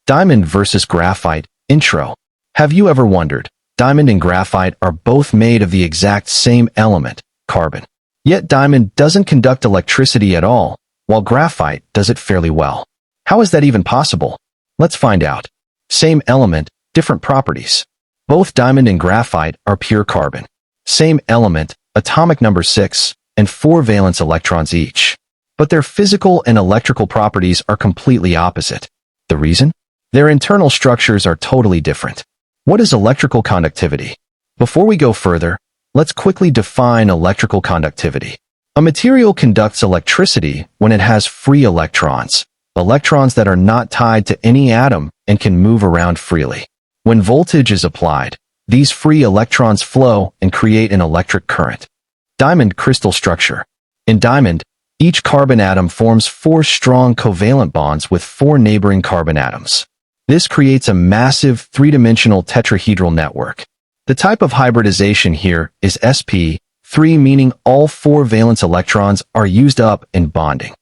Diamond versus graphite. Intro. Have you ever wondered? Diamond and graphite are both made of the exact same element, carbon. Yet diamond doesn't conduct electricity at all, while graphite does it fairly well. How is that even possible? Let's find out. Same element, different properties. Both diamond and graphite are pure carbon. Same element, atomic number 6, and 4 valence electrons each. But their physical and electrical properties are completely opposite. The reason? Their internal structures are totally different. What is electrical conductivity? Before we go further, let's quickly define electrical conductivity. A material conducts electricity when it has free electrons, electrons that are not tied to any atom and can move around freely. When voltage is applied, these free electrons flow and create an electric current. Diamond crystal structure. In diamond, each carbon atom forms 4 strong covalent bonds with 4 neighboring carbon atoms. This creates a massive 3-dimensional tetrahedral network. The type of hybridization here is sp3, meaning all 4 valence electrons are used up in bonding.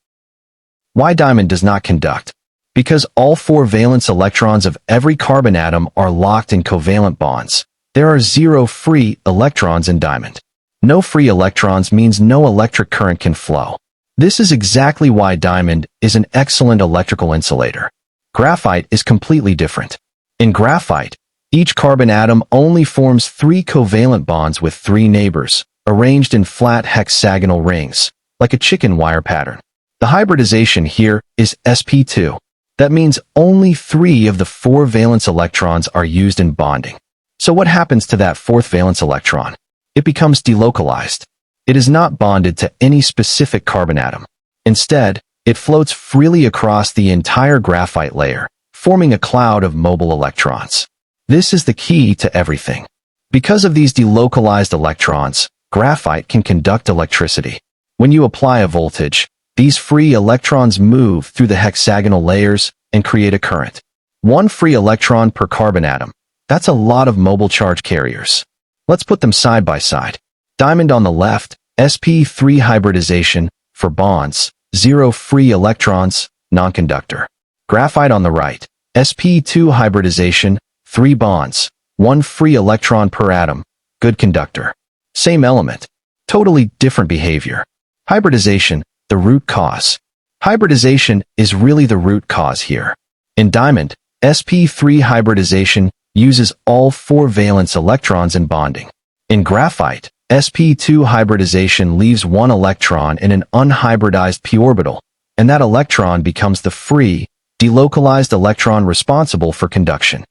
Why diamond does not conduct? Because all 4 valence electrons of every carbon atom are locked in covalent bonds. There are 0 free electrons in diamond. No free electrons means no electric current can flow. This is exactly why diamond is an excellent electrical insulator. Graphite is completely different. In graphite, each carbon atom only forms 3 covalent bonds with 3 neighbors, arranged in flat hexagonal rings, like a chicken wire pattern. The hybridization here is sp2. That means only 3 of the 4 valence electrons are used in bonding. So what happens to that 4th valence electron? It becomes delocalized. It is not bonded to any specific carbon atom. Instead, it floats freely across the entire graphite layer, forming a cloud of mobile electrons. This is the key to everything. Because of these delocalized electrons, graphite can conduct electricity. When you apply a voltage, these free electrons move through the hexagonal layers and create a current. 1 free electron per carbon atom. That's a lot of mobile charge carriers. Let's put them side by side. Diamond on the left, sp3 hybridization, for bonds, 0 free electrons, non-conductor. Graphite on the right, sp2 hybridization, 3 bonds, 1 free electron per atom, good conductor. Same element, totally different behavior. Hybridization, the root cause. Hybridization is really the root cause here. In diamond, sp3 hybridization uses all 4 valence electrons in bonding. In graphite, sp2 hybridization leaves 1 electron in an unhybridized p orbital, and that electron becomes the free, delocalized electron responsible for conduction.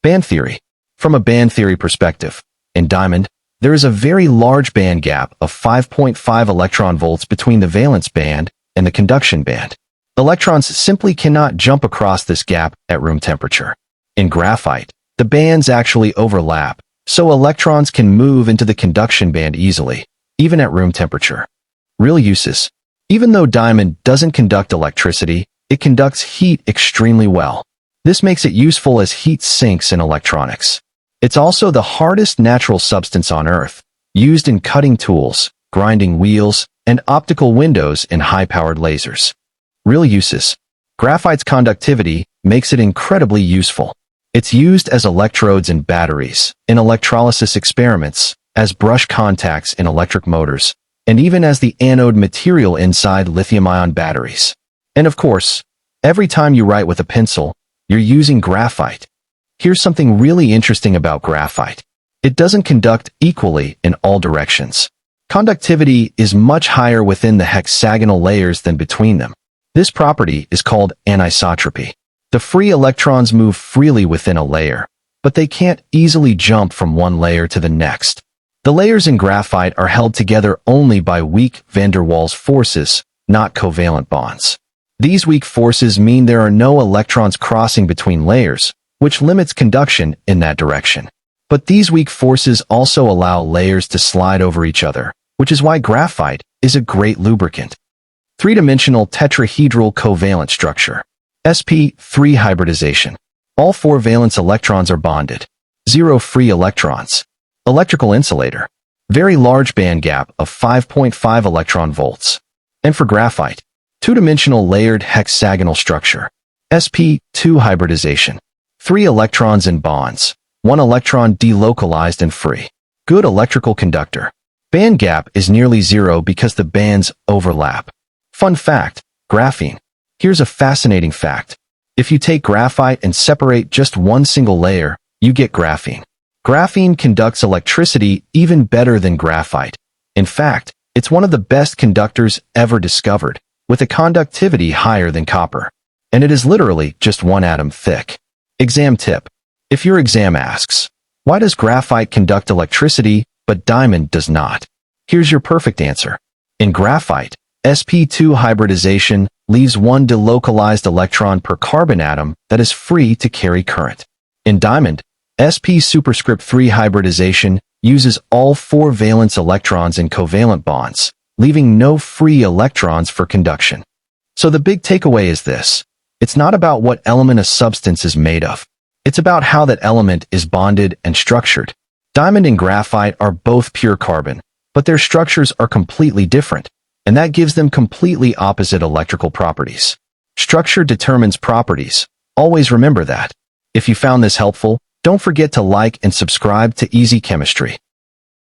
Band theory. From a band theory perspective, in diamond, there is a very large band gap of 5.5 electron volts between the valence band and the conduction band. Electrons simply cannot jump across this gap at room temperature. In graphite, the bands actually overlap, so electrons can move into the conduction band easily, even at room temperature. Real uses. Even though diamond doesn't conduct electricity, it conducts heat extremely well. This makes it useful as heat sinks in electronics. It's also the hardest natural substance on Earth, used in cutting tools, grinding wheels, and optical windows in high-powered lasers. Real uses. Graphite's conductivity makes it incredibly useful. It's used as electrodes in batteries, in electrolysis experiments, as brush contacts in electric motors, and even as the anode material inside lithium-ion batteries. And of course, every time you write with a pencil, you're using graphite. Here's something really interesting about graphite. It doesn't conduct equally in all directions. Conductivity is much higher within the hexagonal layers than between them. This property is called anisotropy. The free electrons move freely within a layer, but they can't easily jump from one layer to the next. The layers in graphite are held together only by weak van der Waals forces, not covalent bonds. These weak forces mean there are no electrons crossing between layers, which limits conduction in that direction. But these weak forces also allow layers to slide over each other, which is why graphite is a great lubricant. 3-dimensional tetrahedral covalent structure. sp3 hybridization. All 4 valence electrons are bonded. 0 free electrons. Electrical insulator. Very large band gap of 5.5 electron volts. And for graphite, 2-dimensional layered hexagonal structure. sp2 hybridization. 3 electrons in bonds, 1 electron delocalized and free. Good electrical conductor. Band gap is nearly zero because the bands overlap. Fun fact, graphene. Here's a fascinating fact. If you take graphite and separate just one single layer, you get graphene. Graphene conducts electricity even better than graphite. In fact, it's one of the best conductors ever discovered, with a conductivity higher than copper. And it is literally just one atom thick. Exam tip. If your exam asks, why does graphite conduct electricity, but diamond does not? Here's your perfect answer. In graphite, sp2 hybridization leaves one delocalized electron per carbon atom that is free to carry current. In diamond, sp superscript 3 hybridization uses all 4 valence electrons in covalent bonds, leaving no free electrons for conduction. So the big takeaway is this. It's not about what element a substance is made of. It's about how that element is bonded and structured. Diamond and graphite are both pure carbon, but their structures are completely different, and that gives them completely opposite electrical properties. Structure determines properties. Always remember that. If you found this helpful, don't forget to like and subscribe to Easy Chemistry.